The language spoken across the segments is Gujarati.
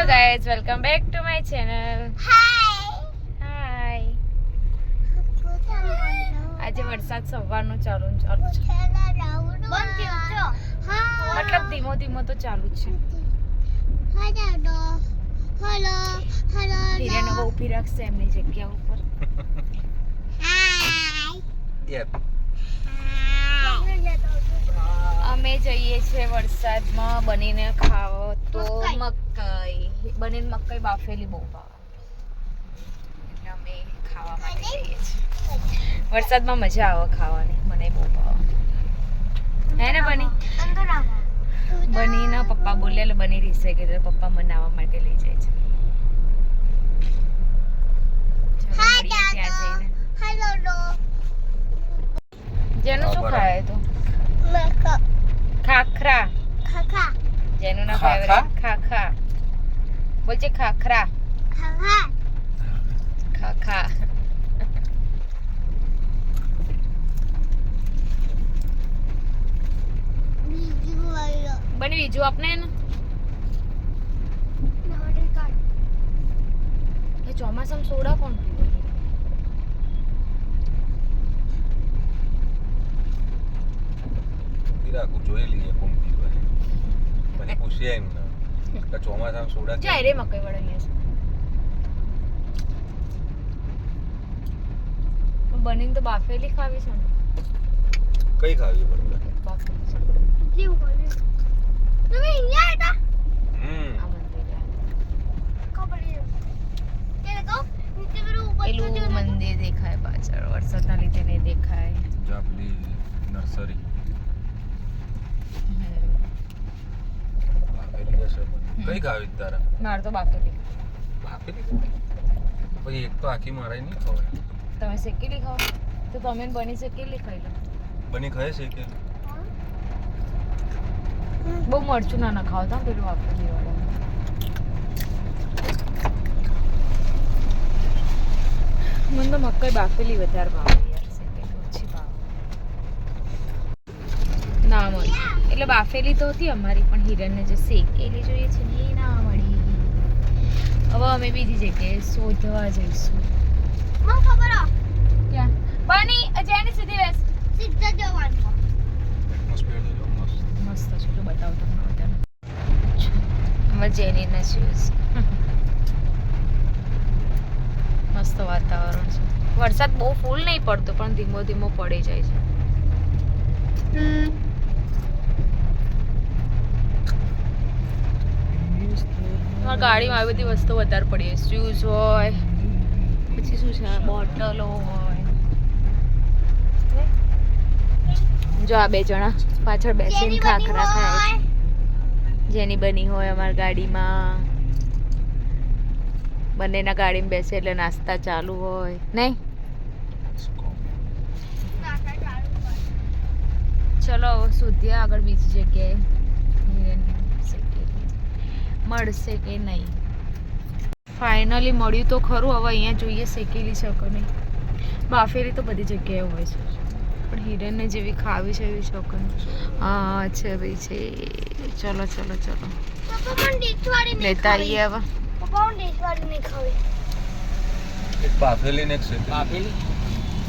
guys, welcome back to my channel. Hi. આજે વરસાદ સવારનો ચાલુ છે. મતલબ ધીમો ધીમો તો ચાલુ જ છે. હિરેન હવે ઊભી રાખશે એમની જગ્યા ઉપર. અમે જઈએ છીએ વરસાદમાં બનીને ખાવો તો મકાઈ. બનીને મકાઈ બાફેલી બહુ ભાવે એટલે અમે ખાવા માટે જઈએ છીએ. વરસાદમાં મજા આવે ખાવાની, મને બહુ ભાવે. હે ને બની? બનીના પપ્પા બોલે એટલે બની રીસે કે પપ્પા બનાવવા માટે લઈ જાય છે. જેનું શું ખાય તો ખાખરા. જેનું ના ફેવરેટ ખાખા. બોલ છે ખાખરા. ખાખા. બની બીજું આપને ને એ ચોમાસામાં સોડા કોણ પીવે? જોઈ લઈએ કોણ પીવે. મને પૂછીએ એમ કે ચોમાસામાં સોડા જાય રે મકાઈ વડા લેશે. બનીને તો બાફેલી ખાવી છે ને. કઈ ખાવી બને બાફેલી છે. તમે અહીંયા હતા? આ મંદિર ખબર છે કે તો નીચે પેલું પેલું મંદિર દેખાય પાછળ. વરસાદના લીધે નહીં દેખાય. જાપલી નર્સરી બાફેલી હશે. કઈ ખાવી તારા? માર તો બાફેલી. બાફેલી પછી એક તો આખી મારાય નહીં ખવાય. તમે શેકેલી ખાઓ તો તમે બની શેકેલી ખાઈ લો. બની ખાય છે કે બહુ મરચું ના ખાઓ તો પેલું બાફેલી વાળું. મને તો મકાઈ બાફેલી વધારે ભાવે યાર, શેકેલી ઓછી ભાવે. ના મળે એટલે બાફેલી તો હતી અમારી, પણ હિરણને જે શેકેલી જોઈએ છે ને એ ના મળી. હવે અમે બીજી જગ્યાએ શોધવા જઈશું. મને ખબર આ ક્યાં બની જેની સીધી બેસ. સીધા જવાનું એટમોસ્ફિયર તો જો મસ્ત. મસ્ત છે, જો બતાવું તમને બધાને. હવે જેનીના શૂઝ. મસ્ત વાતાવરણ છે. વરસાદ બહુ ફૂલ નહીં પડતો પણ ધીમો ધીમો પડી જાય છે. મારી ગાડીમાં આવી બધી વસ્તુ વધારે પડી છે. શૂઝ હોય, પછી શું છે બોટલો હોય. જો આ બે જણા પાછળ બેસીને ખાખરા ખાય. જેની બની હોય અમારી ગાડીમાં. બંનેના ગાડીમાં બેસે એટલે નાસ્તા ચાલુ હોય નહીં. ચલો હવે શોધીએ આગળ બીજી જગ્યાએ મળશે કે નહીં. ફાઇનલી મળ્યું તો ખરું. હવે અહીંયા જોઈએ શેકેલી શકો નહીં. બાફેલી તો બધી જગ્યાએ હોય છે પણ હિરણને જેવી ખાવી છે એવી શકો નહીં. હા છે ભાઈ છે. ચલો ચલો ચલો પપ્પા મને ડીશવાળી નહીં લેતા આવીએ હવે. પપ્પા મને ડીશવાળી નહીં ખાવી. એક બાફેલી ને એક શેકેલી. બાફેલી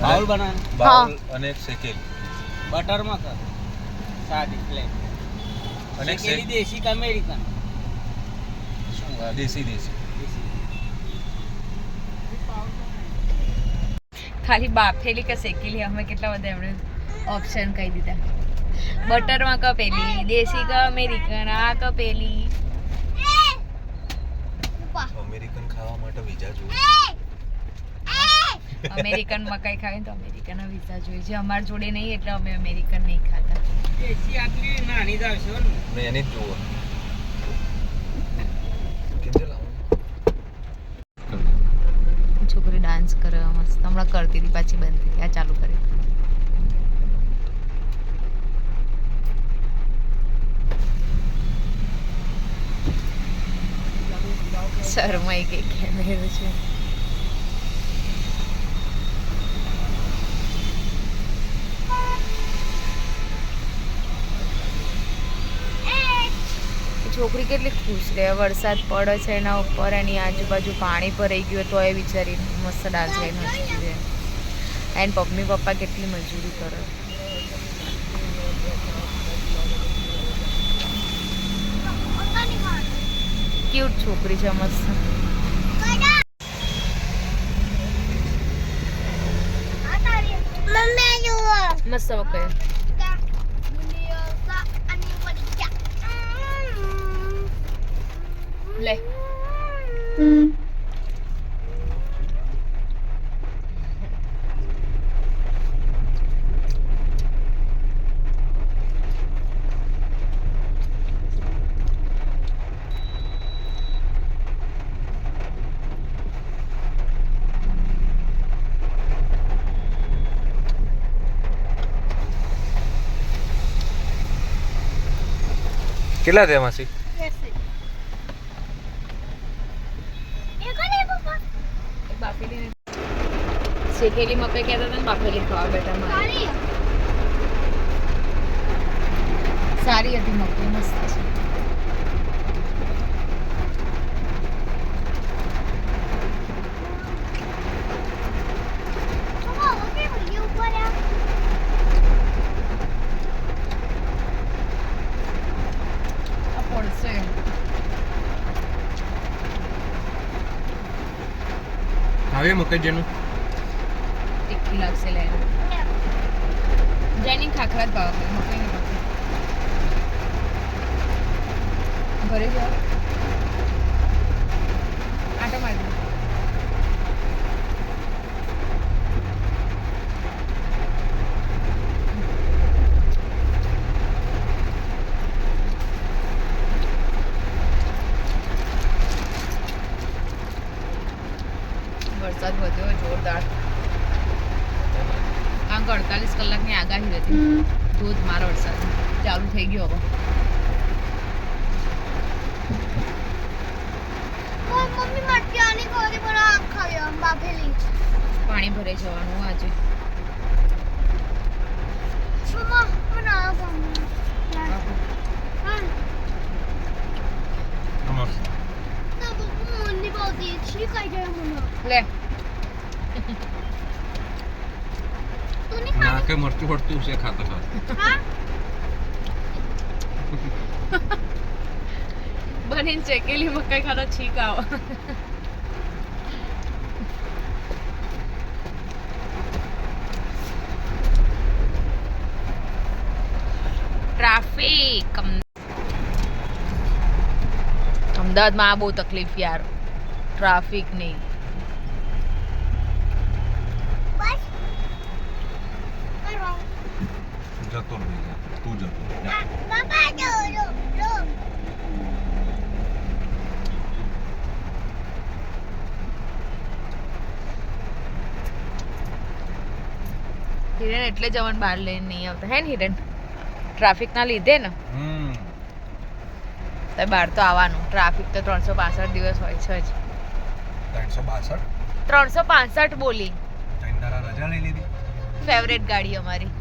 બાઉલ બનાવે બાઉલ અને એક શેકેલી. બટરમાં કર સાદી પ્લેન અને એક શેકેલી દેશી કે અમેરિકન? શું આ દેશી દેશી ખાલી બાફેલી કે શેકેલી અમે કેટલા બધા એમણે ઓપ્શન કહી દીધા. બટરમાં કપેલી, દેશી કે અમેરિકન, આ કપેલી. પપ્પા અમેરિકન ખાવા માટે વિઝા જોઈએ. અમેરિકન મકાઈ ખાવી તો અમેરિકન વિઝા જોઈએ છે. અમારી જોડે નહીં એટલે અમે અમેરિકન નહીં ખાતા. દેશી આટલી નાની જ આવશે ને. મેં એને જ જોવા છોકરી ડાન્સ કરે મસ્ત. હમણાં કરતી હતી પાછી બંધ થઈ. આ ચાલુ કરી. શરમાઈ ગઈ કેમેરો છે. છોકરી કેટલી ખુશ રહે, વરસાદ પડે છે એના ઉપર, એની આજુબાજુ પાણી ભરાઈ ગયું તો એ બિચારી મસ્ત ડાન્સ લઈને હસતી રહે. એન્ડ મમ્મી પપ્પા કેટલી મજૂરી કરે. ક્યુટ છોકરી છે, મસ્ત. મમ્મી જુઓ મસ્ત વખતે લે કેટલા થયા માસી? બાફેલી શેકેલી મકાઈ કહેતા હતા ને બાફેલી ખાવા બેઠા મારે. સારી હતી મકાઈ, મસ્ત છે. આ પડશે આવે મકાઈ જેનું તીખી લાગશે. લે જેની ખાખરા જ ભાવે મકાઈ નહીં ભાવતી. ઘરે જાઓ આટો મારી દો. વરસાદ વધ્યો જોરદાર. કારણ કે 48 કલાકની આગાહી હતી. ધોધમાર વરસાદ ચાલુ થઈ ગયો હવે. મમ્મી મટકી કોરી પર ખાયો બાફેલી પાણી ભરાઈ જવાનું આજે. મમ્મા મને આ ગમે હા મસ્ત. તો મને બહુ તીખી ખાઈ જાય મને લે તું નહીં નાકે મરચું પડતું છે ખાતા ખાતા. હા બનીને ચેકેલી મકાઈ ખાતા છીક આવે. ટ્રાફિક અમદાવાદમાં આ બહુ તકલીફ યાર, ટ્રાફિક નહીં. બસ કરો જતો રહી જા, તું જતો જા. બાબા જો હિરેન એટલે જવાનું બહાર લઈને નહીં આવતા હે ને હિરેન, ટ્રાફિક ના લીધે ને. તો બહાર તો આવવાનું. ટ્રાફિક તો 365 દિવસ હોય છે જ. 362 365 બોલી. તારા રજા લઈ લીધી. ફેવરેટ ગાડી અમારી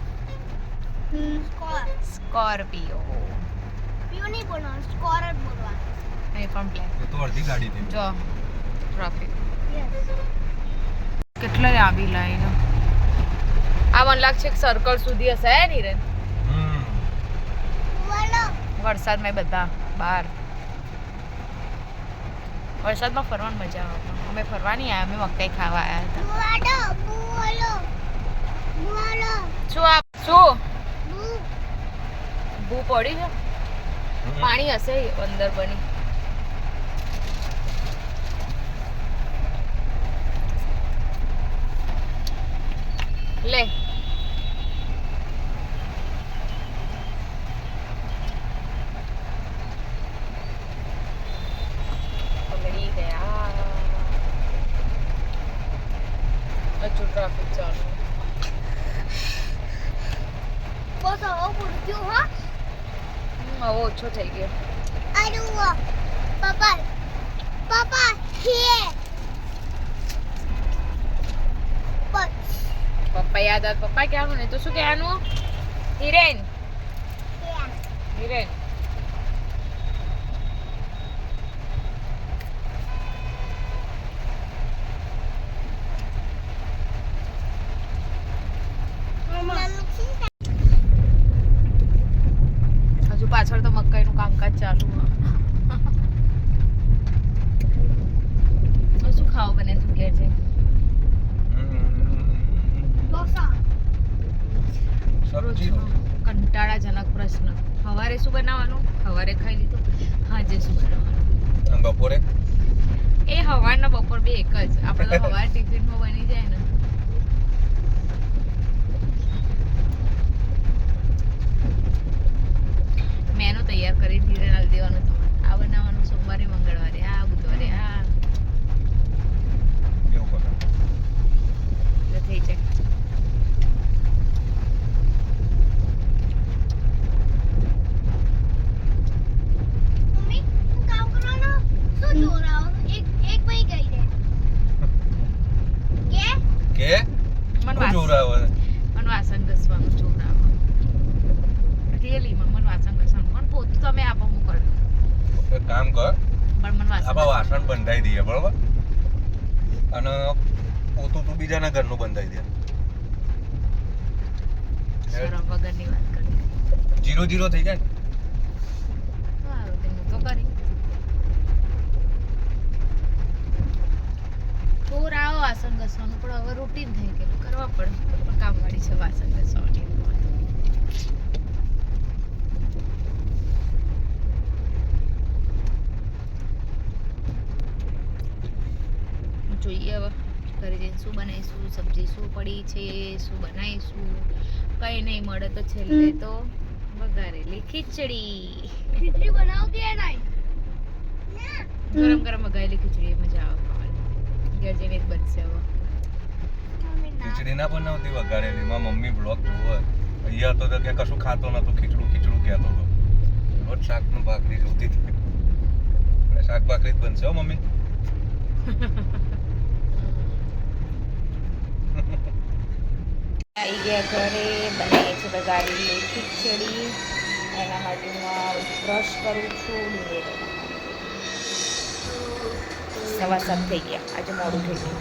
સ્કોર સ્કોર્પિયો. પીઓ નહીં બોલવાનું સ્કોર જ બોલવાનું એ પણ પ્લેન. એ તો અડધી ગાડી થઈ. જો ટ્રાફિક યસ કેટલા લાંબી લાઈન. આ મને લાગે છે સર્કલ સુધી હશે હે ને હિરેન. બોલો વરસાદમાં બધા બહાર. વરસાદમાં ફરવાની મજા આવે. અમે ફરવા નહીં આવ્યા, અમે મકાઈ ખાવા આવ્યા હતા. બોલો શું આ શું બુ ભૂ પડી છે? પાણી હશે અંદર બની. લે પકડી ગયા. હજુ ટ્રાફિક ચાલુ. બસ હવે પૂરતું હા હવે ઓછો થઈ ગયો. અરુઆ પાપા પાપા here બસ પપ્પા યાદ આવે. પપ્પા કહેવાનું ને તો શું કહેવાનું? હિરેન here હિરેન શું બનાવવાનું? સવારે ખાઈ લીધું, હાજે શું બનાવવાનું? અને બપોરે એ સવારના બપોર બે એક જ. આપણે તો સવાર ટિફિનમાં બની જાય ને. મેનુ તૈયાર કરી ધીરે નાલ દેવાનું તમારે. આ બનાવવાનું સોમવારે, મંગળવારે, આ બુધવારે, આ એવું કરો. એટલે થઈ જાય. મમ્મી હું કામ કરવાનો શું જોરાવ એક ભાઈ ગઈ રે કે કે મને શું જોરાવે મને વાસણ ઘસવાનું જોરાવે. રિયલી મને વાસણ ઘસવાનું. મને પોતું તમે આપો હું કરું. એક કામ કર, પણ મને વાસણ આપણા વાસણ બંધાઈ દઈએ બરોબર, અને પોતું તું બીજાના ઘરનું બંધાઈ દે. શરમ વગરની વાત કરી. 0-0 થઈ જાય ને. સારું તે હું તો કરી. જોરાવો વાસણ ઘસવાનું, પણ હવે રૂટીન થઈ ગયું, કરવા પડે. પણ કામવાળી છે વાસણ ઘસવાની. જોઈએ હવે ઘરે જઈને શું બનાવીશું, સબ્જી શું પડી છે, શું બનાવીશું. કઈ નહીં મળે તો છેલ્લે તો વઘારેલી ખીચડી. ખીચડી બનાવતી હે નાઈ ગરમ ગરમ વઘારેલી ખીચડી મજા આવે ખાવાની. ઘેર જઈને જ બનશે હવે. મમ્મી ના ખીચડી ના બનાવતી વઘારેલી. માં મમ્મી બ્લોગ જોવે. અહીંયા તો કે કશું ખાતો નતો, ખીચડું ખીચડું કહેતો હતો. રોજ શાકનું ભાખરી જોતી હતી. એટલે શાક ભાખરી જ બનશે હો મમ્મી. આવી ગયા ઘરે, બનાવીએ છીએ વઘારેલી ખીચડી. એના માટે હું બ્રશ કરું છું. સવા 7 થઈ ગયા, આજે મોડું થઈ ગયું.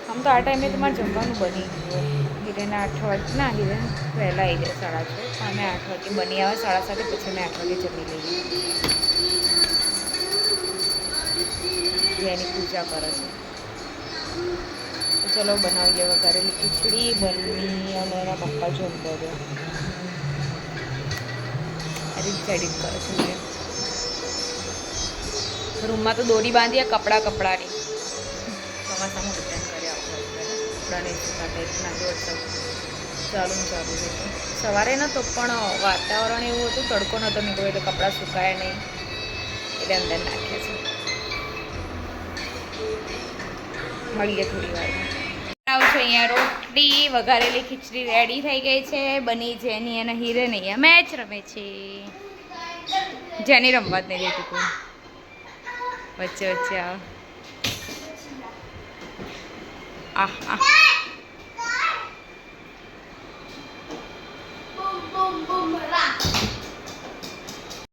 આમ તો આ ટાઈમે તમારે જમવાનું બની ગયું. હિરેન 8 વાગે, ના હિરેન વહેલા આવી જાય 6:30. અમે 8 વાગે બની આવે 7:30, પછી અમે 8 વાગે જમી લઈએ. જેની પૂજા કરે છે. તો ચલો બનાવીએ વઘારેલી ખીચડી. બની અને એના પપ્પા જમતો હતો. એડિટ કરે છે. રૂમમાં તો દોરી બાંધી કપડાની. ચોમાસામાં રિટર્ન કરે આવતા કપડાને સુકાતા એટલા વરસાદ ચાલુ છે. સવારે નહોતો પણ વાતાવરણ એવું હતું, તડકો નહોતો નીકળ્યો એટલે કપડાં સુકાયા નહીં એટલે અંદર નાખ્યા છે. મળીએ થોડી વારમાં. આવું છે અહીંયા રોટલી, વઘારેલી ખીચડી રેડી થઈ ગઈ છે. બની જેની અને હિરેન અહીંયા મેચ રમે છે. જેની રમવા જ નહીં દેતું કોઈ. વચ્ચે આવે.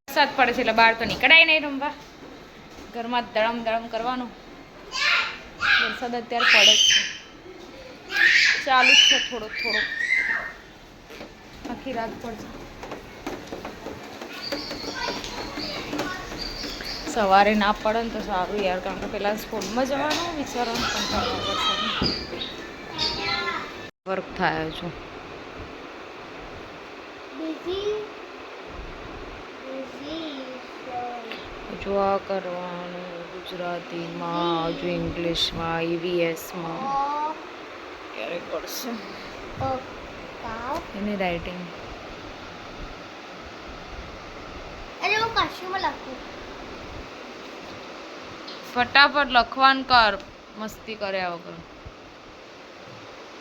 વરસાદ પડે છે એટલે બહાર તો નીકળાય નહીં રમવા. ઘરમાં ધડમ ધડમ કરવાનું. વરસાદ અત્યારે પડે જ છે, ચાલુ જ છે થોડો આખી રાત પડશે. સવારે ના પડે ને તો સારું યાર, કારણ કે પેલા સ્કૂલમાં જવાનું વિચારવાનું પણ વર્ક થાય છે. જો આ કરવાનું ગુજરાતીમાં, હજુ ઇંગ્લિશમાં, EVSમાં ક્યારે કરશે એની રાઇટિંગ. અરે હું કાશીમાં લખું. ફટાફટ લખવાનું કર, મસ્તી કર્યા વગર.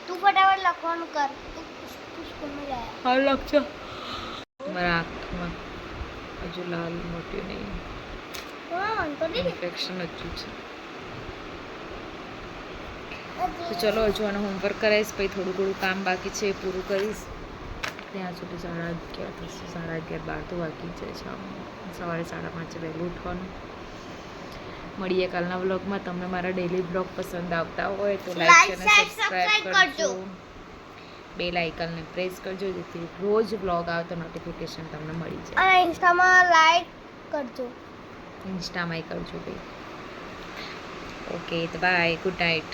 તું ફટાફટ લખવાનું કર. તું સ્કૂલમાં જાય. હા લખજો. મારા આંખમાં હજુ લાલ મોટી નહીં, ઇન્ફેક્શન હજુ છે. તો ચલો હજુ આનો હોમવર્ક કરાવીશ, પછી થોડું કામ બાકી છે એ પૂરું કરીશ. ત્યાં સુધી 11:30 થશે. 11:30 12 તો વાગી જાય છે. સવારે 5:30 વહેલું ઉઠવાનું. મળીએ કાલના વ્લોગમાં. તમને મારા ડેલી વ્લોગ પસંદ આવતા હોય તો લાઈક અને સબસ્ક્રાઈબ કરજો. બેલ આઇકનને પ્રેસ કરજો જેથી રોજ વ્લોગ આવે તો નોટિફિકેશન તમને મળી જાય. અને ઇન્સ્ટામાં લાઈક કરજો. ઇન્સ્ટામાંય કરજો ભાઈ. ઓકે તો બાય, ગુડ નાઇટ.